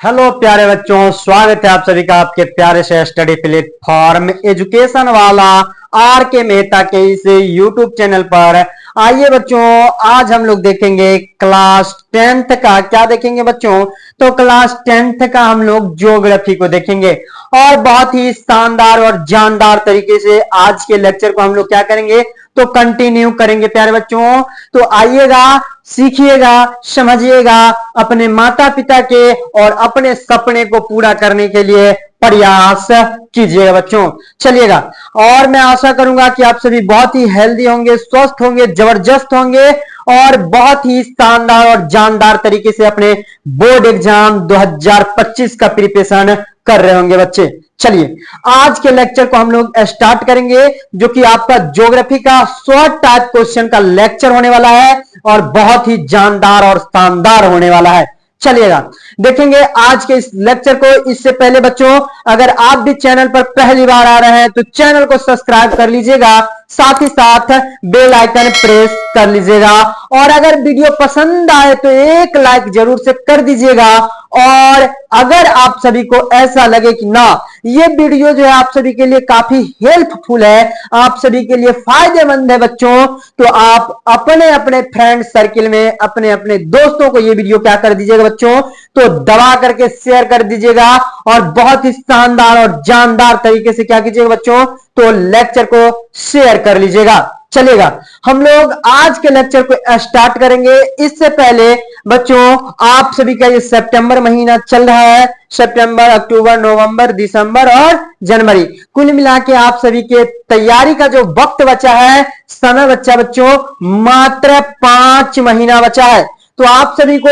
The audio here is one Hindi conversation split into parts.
हेलो प्यारे बच्चों, स्वागत है आप सभी का आपके प्यारे से स्टडी प्लेटफॉर्म एजुकेशन वाला आर के मेहता के इस यूट्यूब चैनल पर। आइए बच्चों, आज हम लोग देखेंगे क्लास 10th का। क्या देखेंगे बच्चों? तो क्लास 10th का हम लोग ज्योग्राफी को देखेंगे और बहुत ही शानदार और जानदार तरीके से आज के लेक्चर को हम लोग क्या करेंगे तो कंटिन्यू करेंगे प्यारे बच्चों। तो आइएगा, सीखिएगा, समझिएगा, अपने माता पिता के और अपने सपने को पूरा करने के लिए प्रयास कीजिएगा बच्चों। चलिएगा, और मैं आशा करूंगा कि आप सभी बहुत ही हेल्दी होंगे, स्वस्थ होंगे, जबरदस्त होंगे और बहुत ही शानदार और जानदार तरीके से अपने बोर्ड एग्जाम 2025 का प्रिपरेशन कर रहे होंगे बच्चे। चलिए, आज के लेक्चर को हम लोग स्टार्ट करेंगे, जो कि आपका ज्योग्राफी का शॉर्ट टाइप क्वेश्चन का लेक्चर होने वाला है और बहुत ही जानदार और शानदार होने वाला है। चलिएगा, देखेंगे आज के इस लेक्चर को। इससे पहले बच्चों, अगर आप भी चैनल पर पहली बार आ रहे हैं तो चैनल को सब्सक्राइब कर लीजिएगा, साथ ही साथ बेल आइकन प्रेस कर लीजिएगा और अगर वीडियो पसंद आए तो एक लाइक जरूर से कर दीजिएगा। और अगर आप सभी को ऐसा लगे कि ना, ये वीडियो जो है आप सभी के लिए काफी हेल्पफुल है, आप सभी के लिए फायदेमंद है बच्चों, तो आप अपने अपने फ्रेंड सर्किल में अपने अपने दोस्तों को ये वीडियो क्या कर दीजिएगा बच्चों, तो दबा करके शेयर कर दीजिएगा और बहुत ही शानदार और जानदार तरीके से क्या कीजिएगा बच्चों, तो लेक्चर को शेयर कर लीजिएगा। चलेगा, हम लोग आज के लेक्चर को स्टार्ट करेंगे। इससे पहले बच्चों, आप सभी का ये सितंबर महीना चल रहा है, सितंबर, अक्टूबर, नवंबर, दिसंबर और जनवरी, कुल मिला के आप सभी के तैयारी का जो वक्त बचा है, समय बच्चा बच्चों, मात्र 5 महीना बचा है। तो आप सभी को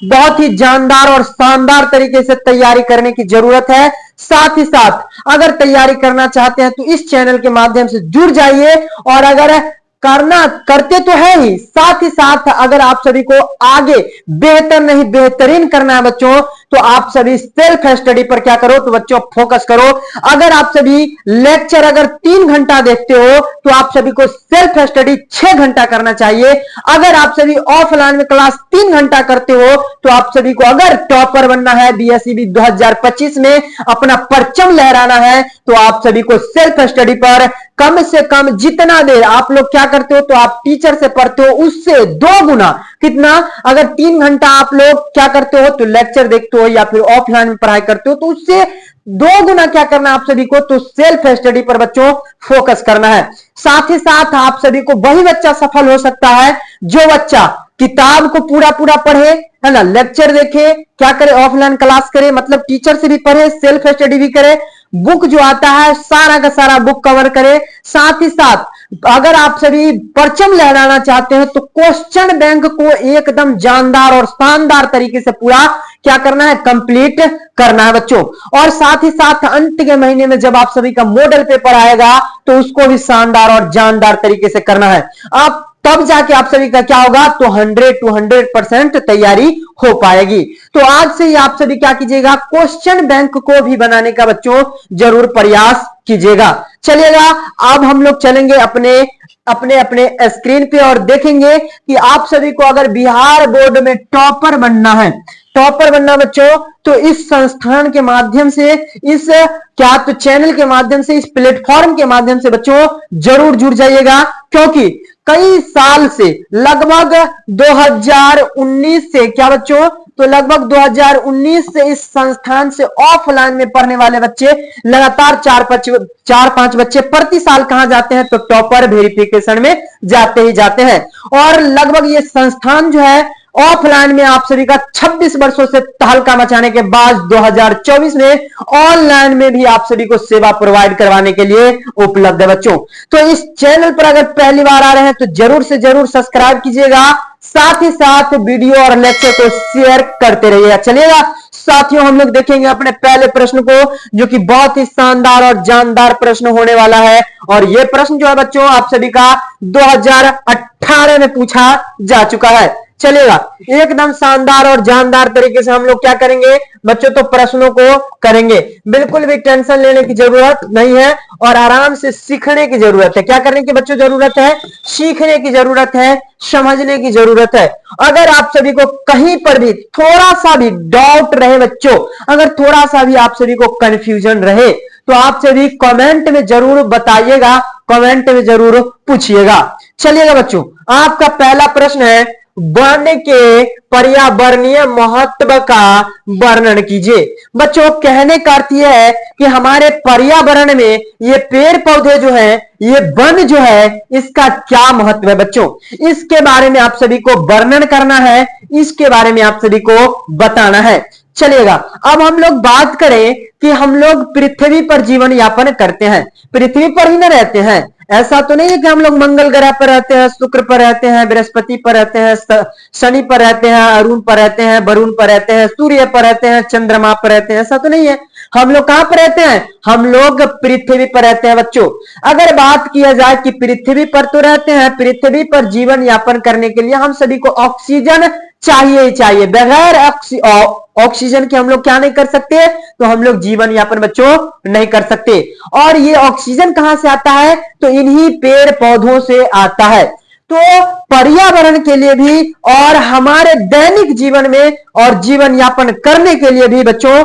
बहुत ही जानदार और शानदार तरीके से तैयारी करने की जरूरत है। साथ ही साथ अगर तैयारी करना चाहते हैं तो इस चैनल के माध्यम से जुड़ जाइए और अगर करते तो है ही, साथ ही साथ अगर आप सभी को आगे बेहतर नहीं बेहतरीन करना है बच्चों, तो आप सभी सेल्फ स्टडी पर क्या करो तो बच्चों फोकस करो। अगर आप सभी लेक्चर अगर 3 घंटा देखते हो तो आप सभी को सेल्फ स्टडी 6 घंटा करना चाहिए। अगर आप सभी ऑफलाइन में क्लास 3 घंटा करते हो तो आप सभी को अगर टॉपर बनना है, बीएसईबी 2025 में अपना परचम लहराना है, तो आप सभी को सेल्फ स्टडी पर कम से कम जितना देर आप लोग क्या करते हो तो आप टीचर से पढ़ते हो उससे 2 गुना, कितना, अगर 3 घंटा आप लोग क्या करते हो तो लेक्चर देखते हो या फिर ऑफलाइन में पढ़ाई करते हो, तो उससे 2 गुना क्या करना आप सभी को तो सेल्फ स्टडी पर बच्चों फोकस करना है। साथ ही साथ आप सभी को वही बच्चा सफल हो सकता है जो बच्चा किताब को पूरा पूरा पढ़े, है ना, लेक्चर देखे, क्या करे, ऑफलाइन क्लास करे, मतलब टीचर से भी पढ़े, सेल्फ स्टडी भी करे, बुक जो आता है सारा का सारा बुक कवर करे। साथ ही साथ अगर आप सभी परचम लहराना चाहते हैं तो क्वेश्चन बैंक को एकदम जानदार और शानदार तरीके से पूरा क्या करना है, कंप्लीट करना है बच्चों। और साथ ही साथ अंत के महीने में जब आप सभी का मॉडल पेपर आएगा तो उसको भी शानदार और जानदार तरीके से करना है। आप तब जाके आप सभी का क्या होगा तो 100 to 100% तैयारी हो पाएगी। तो आज से ही आप सभी क्या कीजिएगा, क्वेश्चन बैंक को भी बनाने का बच्चों जरूर प्रयास कीजिएगा। चलिएगा, अब हम लोग चलेंगे अपने अपने स्क्रीन पे और देखेंगे कि आप सभी को अगर बिहार बोर्ड में टॉपर बनना है, टॉपर बनना बच्चों, तो इस संस्थान के माध्यम से, इस क्या तो चैनल के माध्यम से, इस प्लेटफॉर्म के माध्यम से बच्चों जरूर जुड़ जाइएगा, क्योंकि कई साल से लगभग 2019 से क्या बच्चों, तो लगभग 2019 से इस संस्थान से ऑफलाइन में पढ़ने वाले बच्चे लगातार 4-5 बच्चे प्रति साल कहां जाते हैं तो टॉपर वेरिफिकेशन में जाते ही जाते हैं। और लगभग ये संस्थान जो है ऑफलाइन में आप सभी का 26 वर्षों से तहलका मचाने के बाद 2024 में ऑनलाइन में भी आप सभी को सेवा प्रोवाइड करवाने के लिए उपलब्ध है बच्चों। तो इस चैनल पर अगर पहली बार आ रहे हैं तो जरूर से जरूर सब्सक्राइब कीजिएगा, साथ ही साथ वीडियो और लेक्चर को शेयर करते रहिएगा। चलिएगा साथियों, हम लोग देखेंगे अपने पहले प्रश्न को, जो कि बहुत ही शानदार और जानदार प्रश्न होने वाला है। और यह प्रश्न जो है बच्चों आप सभी का 2018 में पूछा जा चुका है। चलेगा, एकदम शानदार और जानदार तरीके से हम लोग क्या करेंगे बच्चों, तो प्रश्नों को करेंगे। बिल्कुल भी टेंशन लेने की जरूरत नहीं है और आराम से सीखने की जरूरत है। क्या करने की बच्चों जरूरत है? सीखने की जरूरत है, समझने की जरूरत है। अगर आप सभी को कहीं पर भी थोड़ा सा भी डाउट रहे बच्चों, अगर थोड़ा सा भी आप सभी को कंफ्यूजन रहे तो आप सभी कमेंट में जरूर बताइएगा, कमेंट में जरूर पूछिएगा। चलिएगा बच्चों, आपका पहला प्रश्न है, वन के पर्यावरणीय महत्व का वर्णन कीजिए। बच्चों कहने का अर्थ यह है कि हमारे पर्यावरण में ये पेड़ पौधे जो है, ये वन जो है, इसका क्या महत्व है बच्चों, इसके बारे में आप सभी को वर्णन करना है, इसके बारे में आप सभी को बताना है। चलिएगा, अब हम लोग बात करें कि हम लोग पृथ्वी पर जीवन यापन करते हैं, पृथ्वी पर ही न रहते हैं। ऐसा तो नहीं है कि हम लोग मंगल ग्रह पर रहते हैं, शुक्र पर रहते हैं, बृहस्पति पर रहते हैं, शनि पर रहते हैं, अरुण पर रहते हैं, वरुण पर रहते हैं, सूर्य पर रहते हैं, चंद्रमा पर रहते हैं। ऐसा तो नहीं है। हम लोग कहां पर रहते हैं? हम लोग पृथ्वी पर रहते हैं बच्चों। अगर बात किया जाए कि पृथ्वी पर तो रहते हैं, पृथ्वी पर जीवन यापन करने के लिए हम सभी को ऑक्सीजन चाहिए ही चाहिए। बगैर ऑक्सीजन के हम लोग क्या नहीं कर सकते? तो हम लोग जीवन यापन बच्चों नहीं कर सकते। और ये ऑक्सीजन कहां से आता है? तो इन्हीं पेड़ पौधों से आता है। तो पर्यावरण के लिए भी और हमारे दैनिक जीवन में और जीवन यापन करने के लिए भी बच्चों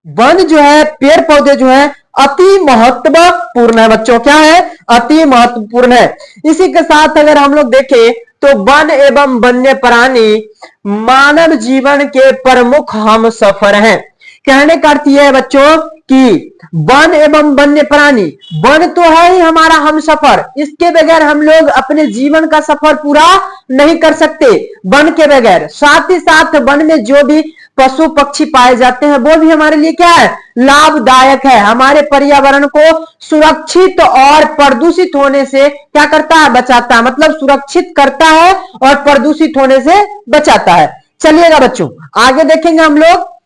वन जो है, पेड़ पौधे जो है, अति महत्वपूर्ण है बच्चों। क्या है? अति महत्वपूर्ण है। इसी के साथ अगर हम लोग देखें तो वन एवं वन्य प्राणी मानव जीवन के प्रमुख हमसफर हैं। कहने का अर्थ यह है बच्चों कि वन एवं वन्य प्राणी, वन तो है ही हमारा हमसफर, इसके बगैर हम लोग अपने जीवन का सफर पूरा नहीं कर सकते वन के बगैर। साथ ही साथ वन में जो भी पशु पक्षी पाए जाते हैं वो भी हमारे लिए क्या है? लाभदायक है। हमारे पर्यावरण को सुरक्षित और प्रदूषित होने से क्या करता है? बचाता है। मतलब सुरक्षित करता है और प्रदूषित होने से बचाता है। चलिएगा बच्चों, आगे देखेंगे हम लोग।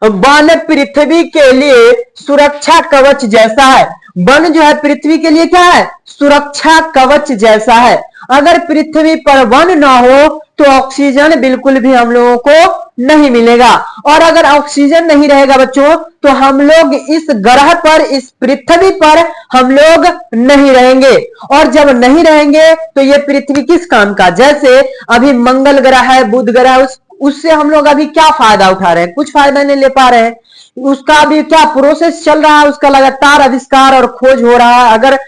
वन पृथ्वी के लिए सुरक्षा कवच जैसा है। वन जो है पृथ्वी के लिए क्या है? सुरक्षा कवच जैसा है। अगर पृथ्वी पर वन ना हो तो ऑक्सीजन बिल्कुल भी हम लोगों को नहीं मिलेगा। और अगर ऑक्सीजन नहीं रहेगा बच्चों तो हम लोग इस ग्रह पर, इस पृथ्वी पर हम लोग नहीं रहेंगे। और जब नहीं रहेंगे तो ये पृथ्वी किस काम का? जैसे अभी मंगल ग्रह है, बुध ग्रह है, उससे हम लोग अभी क्या फायदा उठा रहे हैं? कुछ फायदा नहीं ले पा रहे हैं। उसका अभी क्या प्रोसेस चल रहा है, उसका लगातार आविष्कार और खोज हो रहा है। अगर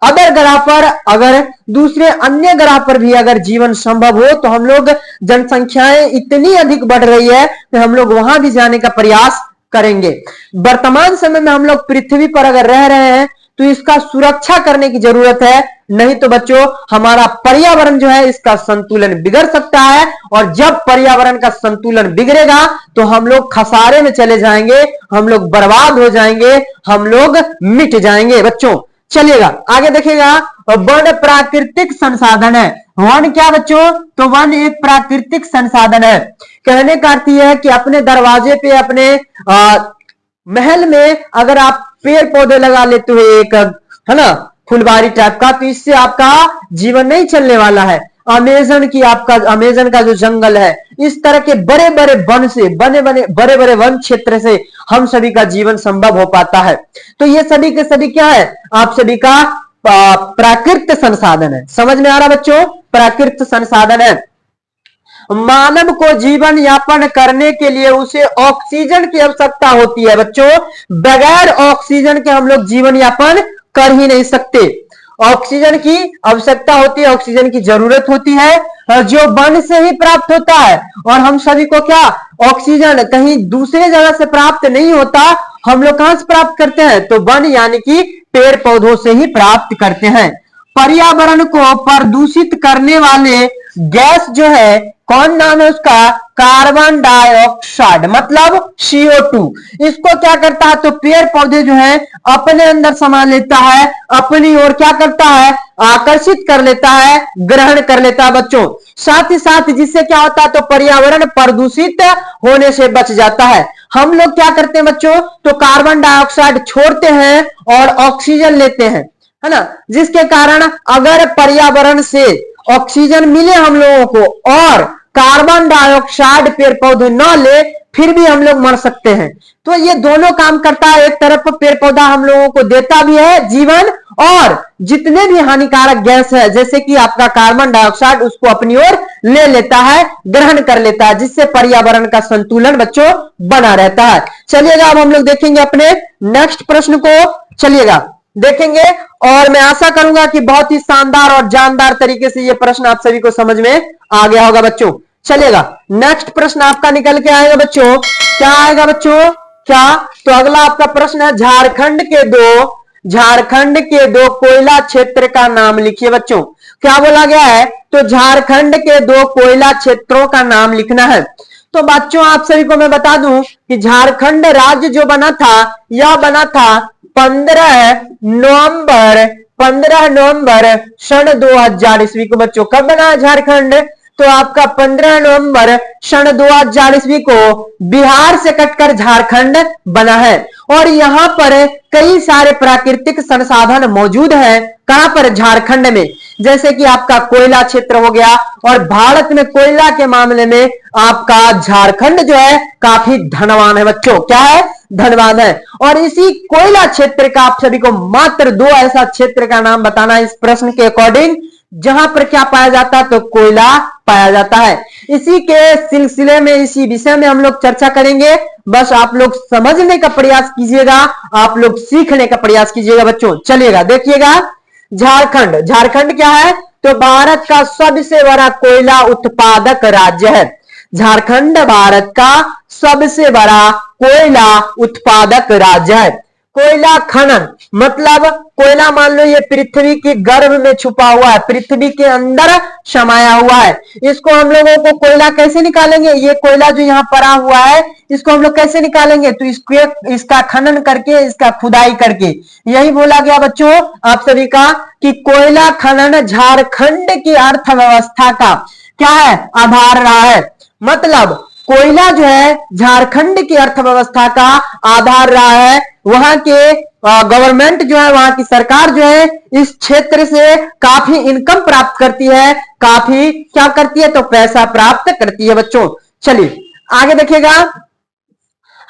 अदर ग्रह पर, अगर दूसरे अन्य ग्रह पर भी अगर जीवन संभव हो तो हम लोग, जनसंख्याएं इतनी अधिक बढ़ रही है कि हम लोग वहां भी जाने का प्रयास करेंगे। वर्तमान समय में हम लोग पृथ्वी पर अगर रह रहे हैं तो इसका सुरक्षा करने की जरूरत है, नहीं तो बच्चों हमारा पर्यावरण जो है इसका संतुलन बिगड़ सकता है। और जब पर्यावरण का संतुलन बिगड़ेगा तो हम लोग खसारे में चले जाएंगे, हम लोग बर्बाद हो जाएंगे, हम लोग मिट जाएंगे बच्चों। चलिएगा आगे देखिएगा। वन प्राकृतिक संसाधन है। वन क्या बच्चों? तो वन एक प्राकृतिक संसाधन है। कहने का अर्थ यह है कि अपने दरवाजे पे, अपने महल में अगर आप पेड़ पौधे लगा लेते हो, एक है ना फुलवारी टाइप का, तो इससे आपका जीवन नहीं चलने वाला है। अमेजन का जो जंगल है, इस तरह के बड़े बड़े वन से, बड़े बड़े वन क्षेत्र से हम सभी का जीवन संभव हो पाता है। तो ये सभी के सभी क्या है? आप सभी का प्राकृतिक संसाधन है। समझ में आ रहा बच्चों? प्राकृतिक संसाधन है। मानव को जीवन यापन करने के लिए उसे ऑक्सीजन की आवश्यकता होती है बच्चों। बगैर ऑक्सीजन के हम लोग जीवन यापन कर ही नहीं सकते। ऑक्सीजन की आवश्यकता होती है, ऑक्सीजन की जरूरत होती है, जो वन से ही प्राप्त होता है। और हम सभी को क्या ऑक्सीजन कहीं दूसरे जगह से प्राप्त नहीं होता। हम लोग कहां से प्राप्त करते हैं? तो वन यानी कि पेड़ पौधों से ही प्राप्त करते हैं। पर्यावरण को प्रदूषित करने वाले गैस जो है, कौन नाम है उसका? कार्बन डाइऑक्साइड, मतलब CO2। इसको क्या करता है? तो पेड़ पौधे जो है अपने अंदर समा लेता है, अपनी ओर क्या करता है? आकर्षित कर लेता है, ग्रहण कर लेता है बच्चों। साथ ही साथ जिससे क्या होता है? तो पर्यावरण प्रदूषित होने से बच जाता है। हम लोग क्या करते हैं बच्चों? तो कार्बन डाइऑक्साइड छोड़ते हैं और ऑक्सीजन लेते हैं, है ना, जिसके कारण अगर पर्यावरण से ऑक्सीजन मिले हम लोगों को और कार्बन डाइऑक्साइड पेड़ पौधे न ले, फिर भी हम लोग मर सकते हैं। तो ये दोनों काम करता है, एक तरफ पेड़ पौधा हम लोगों को देता भी है जीवन, और जितने भी हानिकारक गैस है जैसे कि आपका कार्बन डाइऑक्साइड उसको अपनी ओर ले लेता है, ग्रहण कर लेता है, जिससे पर्यावरण का संतुलन बच्चों बना रहता है। चलिएगा अब हम लोग देखेंगे अपने नेक्स्ट प्रश्न को, चलिएगा देखेंगे, और मैं आशा करूंगा कि बहुत ही शानदार और जानदार तरीके से ये प्रश्न आप सभी को समझ में आ गया होगा बच्चों। चलिएगा नेक्स्ट प्रश्न आपका निकल के आएगा बच्चों, क्या आएगा बच्चों, क्या, तो अगला आपका प्रश्न है झारखंड के दो कोयला क्षेत्र का नाम लिखिए बच्चों। क्या बोला गया है, तो झारखंड के 2 कोयला क्षेत्रों का नाम लिखना है। तो बच्चों आप सभी को मैं बता दूं कि झारखंड राज्य जो बना था, यह बना था 15 नवंबर सन 2000 ईस्वी को बच्चों। कब बना है झारखंड, तो आपका 15 नवंबर सन 2000 ईस्वी को बिहार से कटकर झारखंड बना है। और यहाँ पर कई सारे प्राकृतिक संसाधन मौजूद हैं, कहां पर, झारखंड में, जैसे कि आपका कोयला क्षेत्र हो गया, और भारत में कोयला के मामले में आपका झारखंड जो है काफी धनवान है बच्चों, क्या है, धनवान है। और इसी कोयला क्षेत्र का आप सभी को मात्र 2 ऐसा क्षेत्र का नाम बताना है इस प्रश्न के अकॉर्डिंग, जहां पर क्या पाया जाता है, तो कोयला पाया जाता है। इसी के सिलसिले में, इसी विषय में हम लोग चर्चा करेंगे। बस आप लोग समझने का प्रयास कीजिएगा, आप लोग सीखने का प्रयास कीजिएगा बच्चों। चलिएगा देखिएगा, झारखंड क्या है, तो भारत का सबसे बड़ा कोयला उत्पादक राज्य है। झारखंड भारत का सबसे बड़ा कोयला उत्पादक राज्य है। कोयला खनन मतलब कोयला मान लो ये पृथ्वी के गर्भ में छुपा हुआ है, पृथ्वी के अंदर समाया हुआ है। इसको हम लोगों को कोयला कैसे निकालेंगे, ये कोयला जो यहाँ पड़ा हुआ है इसको हम लोग कैसे निकालेंगे, तो इसका खनन करके, इसका खुदाई करके। यही बोला गया बच्चों आप सभी का कि कोयला खनन झारखंड की अर्थव्यवस्था का क्या है, आधार रहा है। मतलब कोयला जो है झारखंड की अर्थव्यवस्था का आधार रहा है। वहां के गवर्नमेंट जो है, वहां की सरकार जो है इस क्षेत्र से काफी इनकम प्राप्त करती है, काफी क्या करती है, तो पैसा प्राप्त करती है बच्चों। चलिए आगे देखिएगा,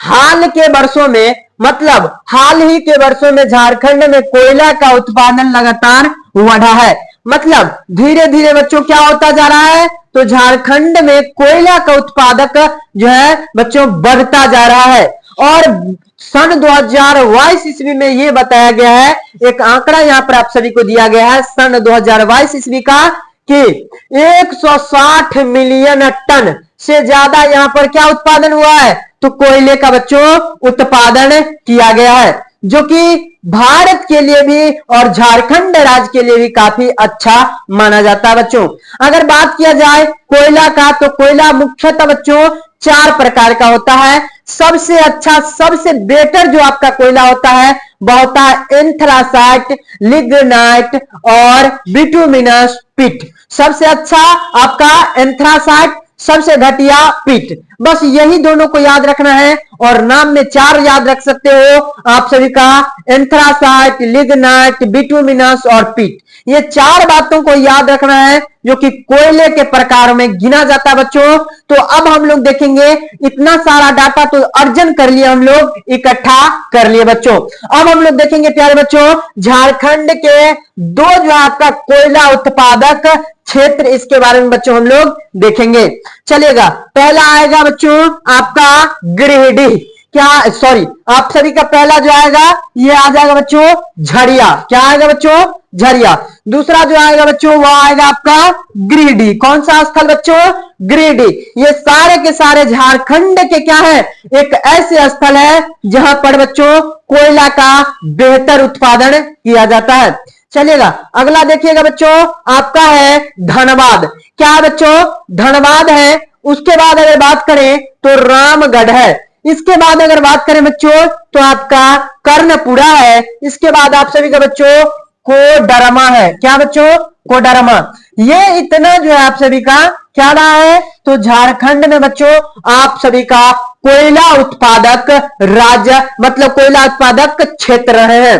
हाल के वर्षों में, मतलब हाल ही के वर्षों में झारखंड में कोयला का उत्पादन लगातार बढ़ा है। मतलब धीरे धीरे बच्चों क्या होता जा रहा है, तो झारखंड में कोयला का उत्पादक जो है बच्चों बढ़ता जा रहा है। और सन 2022 ईस्वी में यह बताया गया है, एक आंकड़ा यहां पर आप सभी को दिया गया है सन 2022 ईस्वी का, कि 160 मिलियन टन से ज्यादा यहां पर क्या उत्पादन हुआ है, तो कोयले का बच्चों उत्पादन किया गया है, जो कि भारत के लिए भी और झारखंड राज्य के लिए भी काफी अच्छा माना जाता है बच्चों। अगर बात किया जाए कोयला का, तो कोयला मुख्यतः बच्चों 4 प्रकार का होता है। सबसे अच्छा, सबसे बेटर जो आपका कोयला होता है वह होता है एंथ्रासाइट, लिग्नाइट और बिटुमिनस पिट। सबसे अच्छा आपका एंथ्रासाइट, सबसे घटिया पिट। बस यही दोनों को याद रखना है, और नाम में 4 याद रख सकते हो आप सभी का, एंथ्रासाइट, लिग्नाइट, बिटुमिनस और पिट। ये 4 बातों को याद रखना है जो कि कोयले के प्रकार में गिना जाता है बच्चों। तो अब हम लोग देखेंगे, इतना सारा डाटा तो अर्जन कर लिए, हम लोग इकट्ठा कर लिए बच्चों। अब हम लोग देखेंगे प्यारे बच्चों, झारखंड के 2 जो आपका कोयला उत्पादक क्षेत्र, इसके बारे में बच्चों हम लोग देखेंगे। चलिएगा, पहला आएगा बच्चों आपका गिरिडीह, क्या, सॉरी, आप सभी का पहला जो आएगा ये आ जाएगा बच्चों झरिया। क्या आएगा बच्चों, झरिया। दूसरा जो आएगा बच्चों वो आएगा आपका गिरिडीह। कौन सा स्थल बच्चों, गिरिडीह। ये सारे के सारे झारखंड के क्या है, एक ऐसे स्थल है जहां पर बच्चों कोयला का बेहतर उत्पादन किया जाता है। चलिएगा अगला देखिएगा बच्चों, आपका है धनबाद। क्या है बच्चों, धनबाद है। उसके बाद अगर बात करें तो रामगढ़ है। इसके बाद अगर बात करें बच्चों तो आपका कर्णपुरा है। इसके बाद आप सभी का बच्चों कोडरमा है। क्या बच्चों, कोडरमा। ये इतना जो है आप सभी का क्या रहा है, तो झारखंड में बच्चों आप सभी का कोयला उत्पादक राज्य, मतलब कोयला उत्पादक क्षेत्र रहे हैं।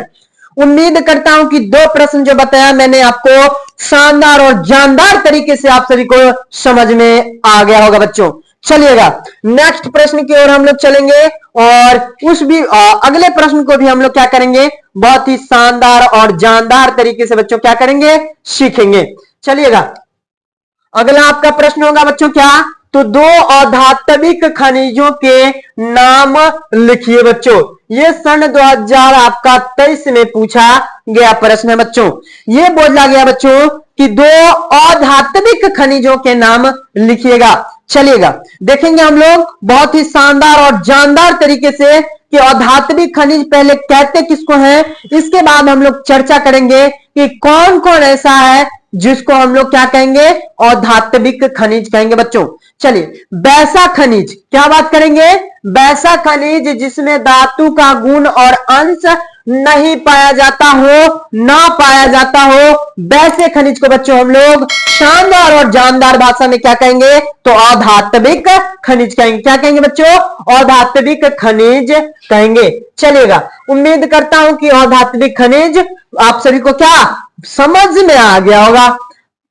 उम्मीद करता हूं कि दो प्रश्न जो बताया मैंने आपको शानदार और जानदार तरीके से आप सभी को समझ में आ गया होगा बच्चों। चलिएगा नेक्स्ट प्रश्न की ओर हम लोग चलेंगे और उस भी अगले प्रश्न को भी हम लोग क्या करेंगे, बहुत ही शानदार और जानदार तरीके से बच्चों क्या करेंगे, सीखेंगे। चलिएगा अगला आपका प्रश्न होगा बच्चों क्या, तो दो अधात्विक खनिजों के नाम लिखिए बच्चों। ये सन 2000 आपका 23 में पूछा गया प्रश्न है बच्चों। ये बोला गया बच्चों कि दो अधात्विक खनिजों के नाम लिखिएगा। चलिएगा देखेंगे हम लोग बहुत ही शानदार और जानदार तरीके से कि अधात्विक खनिज पहले कहते किसको हैं, इसके बाद हम लोग चर्चा करेंगे कि कौन कौन ऐसा है जिसको हम लोग क्या कहेंगे, अधात्विक खनिज कहेंगे बच्चों। चलिए वैसा खनिज, क्या बात करेंगे, वैसा खनिज जिसमें धातु का गुण और अंश नहीं पाया जाता हो, ना पाया जाता हो, वैसे खनिज को बच्चों हम लोग शानदार और जानदार भाषा में क्या कहेंगे, तो अधात्विक खनिज कहेंगे। क्या कहेंगे बच्चों, अधात्विक खनिज कहेंगे। चलिएगा उम्मीद करता हूं कि अधात्विक खनिज आप सभी को क्या समझ में आ गया होगा।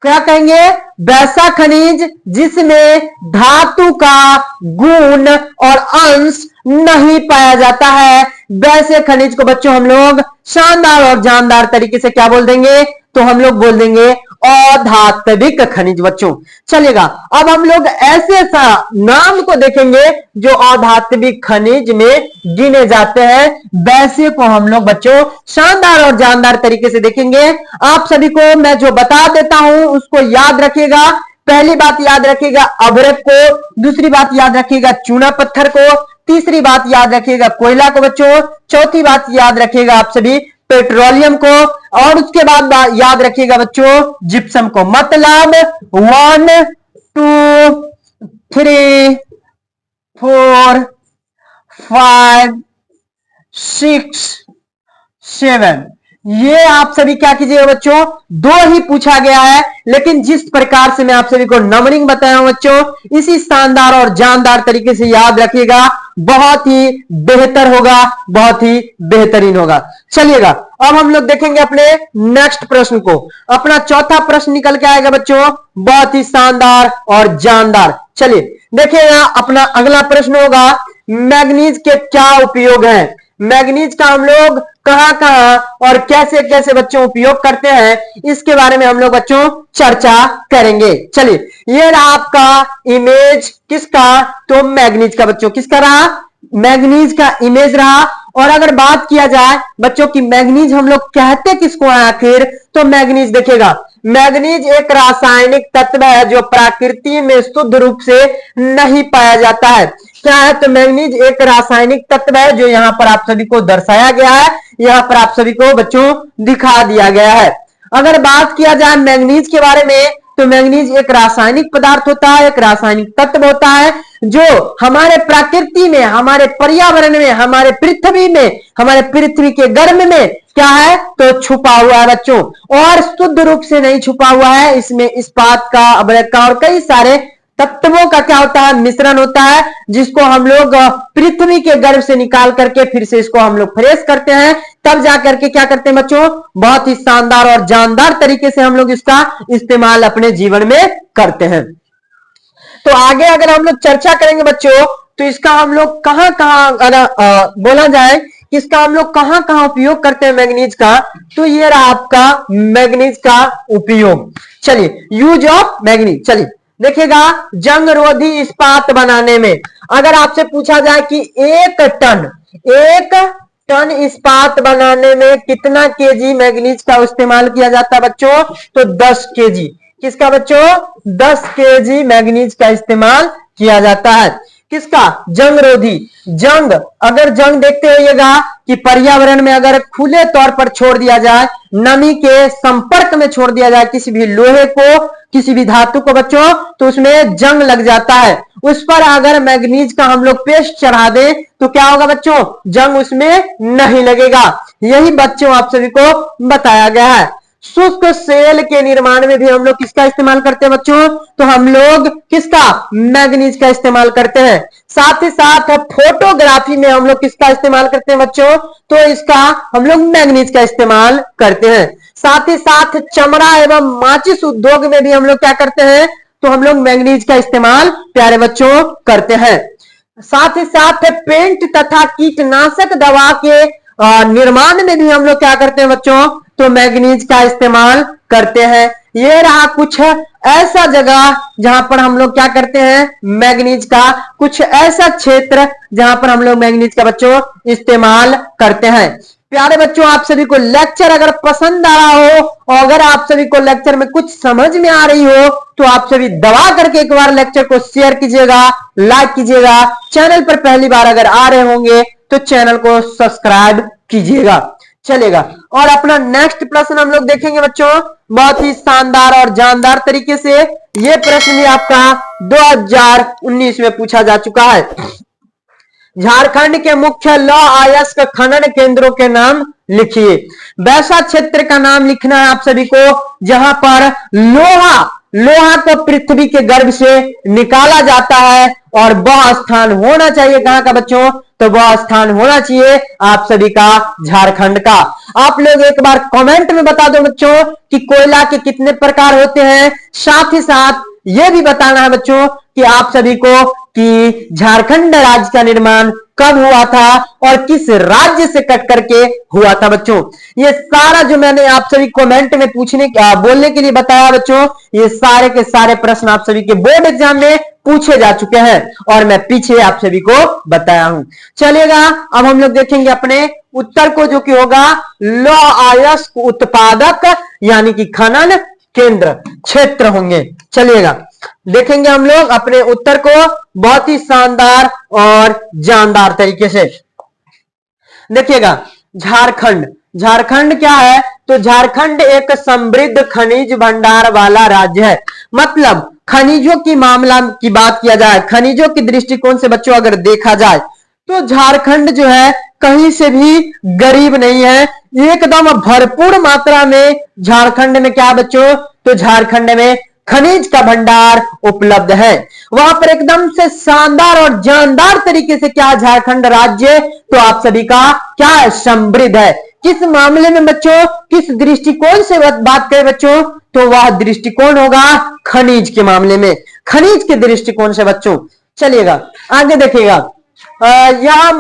क्या कहेंगे, वैसा खनिज जिसमें धातु का गुण और अंश नहीं पाया जाता है, वैसे खनिज को बच्चों हम लोग शानदार और जानदार तरीके से क्या बोल देंगे, तो हम लोग बोल देंगे अधात्विक खनिज बच्चों। चलेगा अब हम लोग ऐसे नाम को देखेंगे जो अधात्विक खनिज में गिने जाते हैं, वैसे को हम लोग बच्चों शानदार और जानदार तरीके से देखेंगे। आप सभी को मैं जो बता देता हूं उसको याद रखिएगा। पहली बात याद रखिएगा अभ्रक को, दूसरी बात याद रखिएगा चूना पत्थर को, तीसरी बात याद रखिएगा कोयला को बच्चों, चौथी बात याद रखिएगा आप सभी पेट्रोलियम को, और उसके बाद याद रखिएगा बच्चों जिप्सम को। मतलब 1 2 3 4 5 6 7 ये आप सभी क्या कीजिएगा बच्चों, दो ही पूछा गया है, लेकिन जिस प्रकार से मैं आप सभी को नंबरिंग बताया हूं बच्चों, इसी शानदार और जानदार तरीके से याद रखिएगा, बहुत ही बेहतर होगा, बहुत ही बेहतरीन होगा। चलिएगा अब हम लोग देखेंगे अपने नेक्स्ट प्रश्न को। अपना चौथा प्रश्न निकल के आएगा बच्चों, बहुत ही शानदार और जानदार। चलिए देखिएगा अपना अगला प्रश्न होगा, मैग्नीज के क्या उपयोग हैं। मैग्नीज का हम लोग कहां कहां और कैसे कैसे बच्चों उपयोग करते हैं, इसके बारे में हम लोग बच्चों चर्चा करेंगे। चलिए ये रहा आपका इमेज किसका, तो मैग्नीज का बच्चों, किसका रहा, मैग्नीज का इमेज रहा। और अगर बात किया जाए बच्चों की मैग्नीज हम लोग कहते किसको है आखिर, तो मैग्नीज देखिएगा, मैग्नीज एक रासायनिक तत्व है जो प्रकृति में शुद्ध रूप से नहीं पाया जाता है। क्या है, तो मैग्नीज एक रासायनिक तत्व है जो यहां पर आप सभी को दर्शाया गया है, यहां पर आप सभी को बच्चों दिखा दिया गया है। अगर बात किया जाए मैग्नीज के बारे में, तो मैग्नीज एक रासायनिक पदार्थ होता है, एक रासायनिक तत्व होता है जो हमारे प्रकृति में, हमारे पर्यावरण में, हमारे पृथ्वी में, हमारे पृथ्वी के गर्भ में क्या है, तो छुपा हुआ है बच्चों, और शुद्ध रूप से नहीं छुपा हुआ है। इसमें इस्पात का, अभ्रक का और कई सारे तत्वों का क्या होता है, मिश्रण होता है, जिसको हम लोग पृथ्वी के गर्भ से निकाल करके फिर से इसको हम लोग फ्रेश करते हैं, तब जाकर के क्या करते हैं बच्चों, बहुत ही शानदार और जानदार तरीके से हम लोग इसका इस्तेमाल अपने जीवन में करते हैं। तो आगे अगर हम लोग चर्चा करेंगे बच्चों, तो इसका हम लोग कहां कहां अगर बोला जाए इसका हम लोग कहां कहां उपयोग करते हैं मैग्नीज का, तो ये रहा आपका मैग्नीज का उपयोग। चलिए यूज ऑफ मैग्नीज, चलिए देखिएगा जंग रोधी इस्पात बनाने में, अगर आपसे पूछा जाए कि एक टन इस्पात बनाने में कितना केजी मैग्नीज का इस्तेमाल किया जाता है बच्चों, तो 10 केजी। किसका बच्चों, 10 केजी मैग्नीज का इस्तेमाल किया जाता है। किसका, जंग रोधी। जंग, अगर जंग देखते होइएगा कि पर्यावरण में अगर खुले तौर पर छोड़ दिया जाए, नमी के संपर्क में छोड़ दिया जाए किसी भी लोहे को, किसी भी धातु को बच्चों, तो उसमें जंग लग जाता है। उस पर अगर मैग्नीज का हम लोग पेस्ट चढ़ा दें तो क्या होगा बच्चों, जंग उसमें नहीं लगेगा। यही बच्चों आप सभी को बताया गया है। शुष्क सेल के निर्माण में भी हम लोग किसका इस्तेमाल करते हैं बच्चों? तो हम लोग किसका? मैग्नीज का इस्तेमाल करते हैं। साथ ही साथ फोटोग्राफी में हम लोग किसका इस्तेमाल करते हैं बच्चों? तो इसका हम लोग मैग्नीज का इस्तेमाल करते हैं। साथ ही साथ चमड़ा एवं माचिस उद्योग में भी हम लोग क्या करते हैं? तो हम लोग मैग्नीज का इस्तेमाल प्यारे बच्चों करते हैं। साथ ही साथ पेंट तथा कीटनाशक दवा के निर्माण में भी हम लोग क्या करते हैं बच्चों? तो मैग्नीज का इस्तेमाल करते हैं। ये रहा कुछ ऐसा जगह जहां पर हम लोग क्या करते हैं? मैग्नीज का, कुछ ऐसा क्षेत्र जहां पर हम लोग मैग्नीज का बच्चों इस्तेमाल करते हैं। प्यारे बच्चों, आप सभी को लेक्चर अगर पसंद आ रहा हो और अगर आप सभी को लेक्चर में कुछ समझ में आ रही हो तो आप सभी दबा करके एक बार लेक्चर को शेयर कीजिएगा, लाइक कीजिएगा। चैनल पर पहली बार अगर आ रहे होंगे तो चैनल को सब्सक्राइब कीजिएगा। चलेगा, और अपना नेक्स्ट प्रश्न हम लोग देखेंगे बच्चों, बहुत ही शानदार और जानदार तरीके से। यह प्रश्न भी आपका 2019 में पूछा जा चुका है। झारखंड के मुख्य लौह अयस्क खनन केंद्रों के नाम लिखिए। वैसा क्षेत्र का नाम लिखना है आप सभी को जहां पर लोहा को पृथ्वी के गर्भ से निकाला जाता है, और वह स्थान होना चाहिए कहां का बच्चों? तो वह स्थान होना चाहिए आप सभी का झारखंड का। आप लोग एक बार कमेंट में बता दो बच्चों कि कोयला के कितने प्रकार होते हैं। साथ ही साथ यह भी बताना है बच्चों कि आप सभी को कि झारखंड राज्य का निर्माण कब हुआ था और किस राज्य से कट करके हुआ था बच्चों। ये सारा जो मैंने आप सभी कमेंट में बोलने के लिए बताया बच्चों, ये सारे के सारे प्रश्न आप सभी के बोर्ड एग्जाम में पूछे जा चुके हैं और मैं पीछे आप सभी को बताया हूं। चलिएगा, अब हम लोग देखेंगे अपने उत्तर को, जो कि होगा लौह अयस्क उत्पादक यानी कि खनन केंद्र क्षेत्र होंगे। चलिएगा, देखेंगे हम लोग अपने उत्तर को बहुत ही शानदार और जानदार तरीके से। देखिएगा, झारखंड क्या है? तो झारखंड एक समृद्ध खनिज भंडार वाला राज्य है। मतलब खनिजों की मामला की बात किया जाए, खनिजों की दृष्टिकोण से बच्चों अगर देखा जाए तो झारखंड जो है कहीं से भी गरीब नहीं है, एकदम भरपूर मात्रा में झारखंड में क्या बच्चों? तो झारखंड में खनिज का भंडार उपलब्ध है। वहां पर एकदम से शानदार और जानदार तरीके से क्या झारखंड राज्य तो आप सभी का क्या है? समृद्ध है। किस मामले में बच्चों? किस दृष्टिकोण से बात करें बच्चों? तो वह दृष्टिकोण होगा खनिज के मामले में, खनिज के दृष्टिकोण से बच्चों। चलिएगा, आगे देखिएगा, यह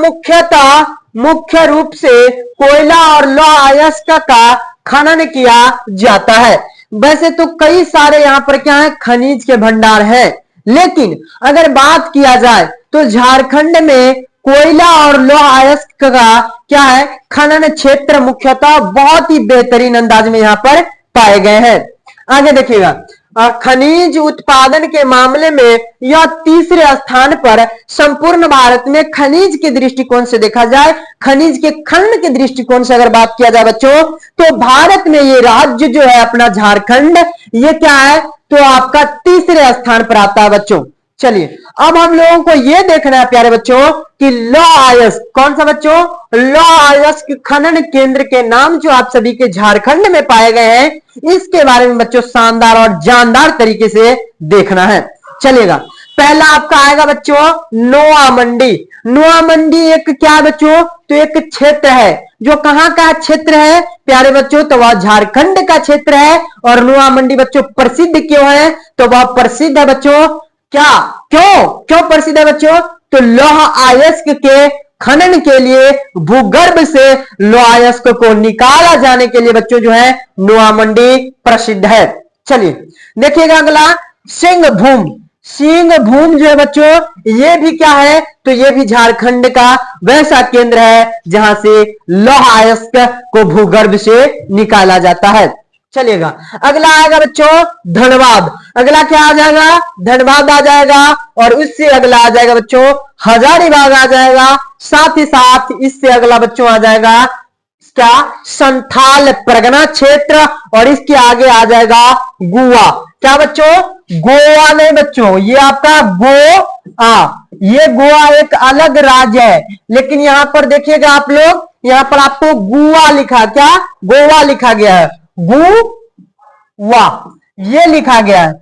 मुख्य रूप से कोयला और लौह अयस्क का खनन किया जाता है। वैसे तो कई सारे यहाँ पर क्या है? खनिज के भंडार है, लेकिन अगर बात किया जाए तो झारखंड में कोयला और लौह अयस्क का क्या है? खनन क्षेत्र मुख्यतः बहुत ही बेहतरीन अंदाज में यहाँ पर पाए गए हैं। आगे देखिएगा, खनिज उत्पादन के मामले में यह तीसरे स्थान पर संपूर्ण भारत में खनिज के दृष्टिकोण से देखा जाए, खनिज के खनन के दृष्टिकोण से अगर बात किया जाए बच्चों, तो भारत में ये राज्य जो है अपना झारखंड, ये क्या है? तो आपका तीसरे स्थान पर आता है बच्चों। चलिए, अब हम लोगों को यह देखना है प्यारे बच्चों कि लौह अयस्क कौन सा बच्चों? लौह अयस्क खनन केंद्र के नाम जो आप सभी के झारखंड में पाए गए हैं, इसके बारे में बच्चों शानदार और जानदार तरीके से देखना है। चलिएगा, पहला आपका आएगा बच्चों नोआमंडी। नोआमंडी एक क्या बच्चों? तो एक क्षेत्र है जो कहां का क्षेत्र है प्यारे बच्चों? तो वह झारखंड का क्षेत्र है। और नोआमंडी बच्चों प्रसिद्ध क्यों है? तो वह प्रसिद्ध है बच्चों क्या? क्यों प्रसिद्ध है बच्चों? तो लौह अयस्क के खनन के लिए भूगर्भ से लौह अयस्क को निकाला जाने के लिए बच्चों जो है नोआमंडी प्रसिद्ध है। चलिए देखिएगा अगला सिंहभूम जो है बच्चों, ये भी क्या है? तो ये भी झारखंड का वैसा केंद्र है जहां से लौह अयस्क को भूगर्भ से निकाला जाता है। चलिएगा, अगला आएगा बच्चों धनबाद। अगला क्या आ जाएगा? धनबाद आ जाएगा। और उससे अगला आ जाएगा बच्चों हजारीबाग आ जाएगा। साथ ही साथ इससे अगला बच्चों आ जाएगा क्या? संथाल परगना क्षेत्र। और इसके आगे आ जाएगा गोवा। क्या बच्चों? गोवा नहीं बच्चों, ये आपका ये गोवा एक अलग राज्य है, लेकिन यहां पर देखिएगा आप लोग, यहां पर आपको गोवा लिखा, क्या? गोवा लिखा गया है। भूवा, ये लिखा गया है।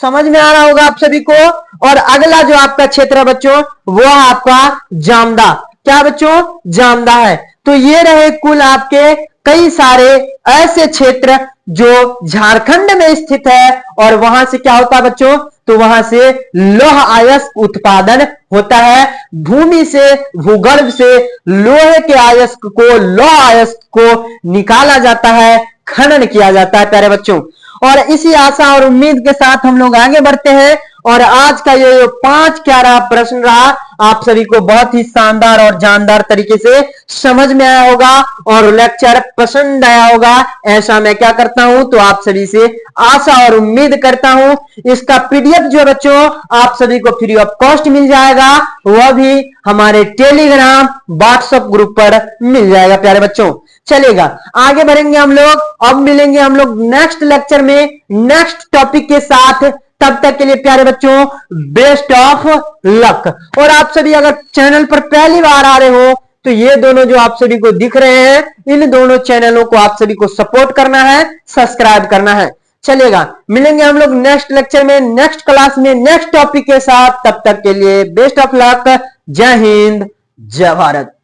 समझ में आ रहा होगा आप सभी को। और अगला जो आपका क्षेत्र है बच्चों, वो आपका जामदा। क्या बच्चों? जामदा है। तो ये रहे कुल आपके कई सारे ऐसे क्षेत्र जो झारखंड में स्थित है, और वहां से क्या होता है बच्चों? तो वहां से लौह अयस्क उत्पादन होता है। भूमि से, भूगर्भ से लोहे के अयस्क को, लौह अयस्क को निकाला जाता है, खनन किया जाता है प्यारे बच्चों। और इसी आशा और उम्मीद के साथ हम लोग आगे बढ़ते हैं। और आज का ये 5 क्या रहा प्रश्न रहा, आप सभी को बहुत ही शानदार और जानदार तरीके से समझ में आया होगा और लेक्चर पसंद आया होगा, ऐसा मैं क्या करता हूं, तो आप सभी से आशा और उम्मीद करता हूं। इसका पीडीएफ जो है बच्चों आप सभी को फ्री ऑफ कॉस्ट मिल जाएगा, वह भी हमारे टेलीग्राम व्हाट्सएप ग्रुप पर मिल जाएगा प्यारे बच्चों। चलेगा, आगे बढ़ेंगे हम लोग। अब मिलेंगे हम लोग नेक्स्ट लेक्चर में नेक्स्ट टॉपिक के साथ। तब तक के लिए प्यारे बच्चों बेस्ट ऑफ लक। और आप सभी अगर चैनल पर पहली बार आ रहे हो तो ये दोनों जो आप सभी को दिख रहे हैं, इन दोनों चैनलों को आप सभी को सपोर्ट करना है, सब्सक्राइब करना है। चलेगा, मिलेंगे हम लोग नेक्स्ट लेक्चर में, नेक्स्ट क्लास में, नेक्स्ट टॉपिक के साथ। तब तक के लिए बेस्ट ऑफ लक। जय हिंद, जय भारत।